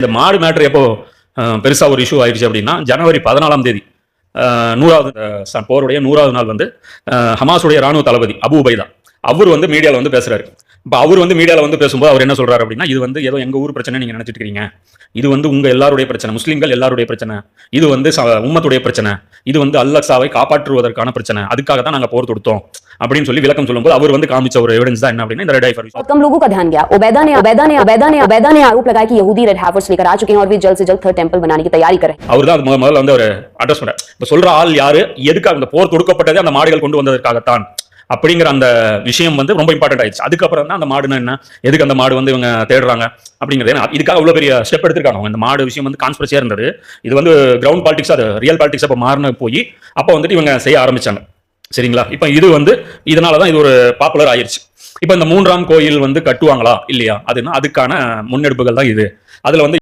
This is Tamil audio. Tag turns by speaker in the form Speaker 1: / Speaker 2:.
Speaker 1: இந்த மாடு மேட்ரு எப்போ பெருசா ஒரு இஷ்யூ ஆயிடுச்சு அப்படின்னா ஜனவரி 14ஆம் தேதி 100வது போருடைய 100வது நாள் வந்து ஹமாஸுடைய ராணுவ தளபதி அபு உபைதா அவர் வந்து மீடியாவில் வந்து பேசுறாரு. இப்போ அவர் வந்து மீடியாவில் வந்து பேசும்போது அவர் என்ன சொல்றாரு அப்படின்னா, இது வந்து ஏதோ எங்க ஊர் பிரச்சனை நீங்க நினைச்சிட்டு இருக்கீங்க, இது வந்து உங்க எல்லாருடைய பிரச்சனை, முஸ்லீம்கள் எல்லாருடைய பிரச்சனை, இது வந்து உம்மத்துடைய பிரச்சனை, இது வந்து அல்-அக்ஸாவை காப்பாற்றுவதற்கான பிரச்சனை, அதுக்காக தான் நாங்க போர் தொடுத்தோம் அப்படின்னு சொல்லி விளக்கம் சொல்லும்போது அவர் வந்து காமிச்ச ஒரு எவிடன்ஸ் தான் என்ன அப்படின்னா இந்த ரெட் ஐ ஃபர்
Speaker 2: कम लोगों का ध्यान गया। उबैदा ने आरोप लगाया कि यहूदी रेड हैवर्स लेकर आ चुके हैं और वे जल्द से जल्द थर्ड टेंपल बनाने की तैयारी कर रहे हैं।
Speaker 1: அவர் தான் முதல்ல வந்து ஒரு அட்ரஸ் பண்ணார். இப்ப சொல்ற ஆள் யாரு, எதுக்கு அந்த போர் தொடுக்கப்பட்டதே அந்த மாடுகள் கொண்டு வந்ததற்காகத்தான் அப்படிங்கிற அந்த விஷயம் வந்து ரொம்ப இம்பார்ட்டன்ட் ஆயிடுச்சு. அதுக்கப்புறம் தான் அந்த மாடுனா என்ன, எதுக்கு அந்த மாடு வந்து இவங்க தேடுறாங்க அப்படிங்கிறது. ஏன்னா இதுக்காக அவ்வளவு பெரிய ஸ்டெப் எடுத்திருக்காங்க. இந்த மாடு விஷயம் வந்து கான்ஸ்பிரசியா இருந்தது. இது வந்து கிரவுண்ட் பாலிடிக்ஸ், அது ரியல் பாலிடிக்ஸ் அப்ப மாறின போய் அப்போ வந்துட்டு இவங்க செய்ய ஆரம்பிச்சாங்க. சரிங்களா? இப்ப இது வந்து இதனாலதான் இது ஒரு பாப்புலர் ஆயிருச்சு. இப்ப இந்த 3ஆம் கோயில் வந்து கட்டுவாங்களா இல்லையா, அதுக்கான முன்னெடுப்புகள் தான் இது. அதுல வந்து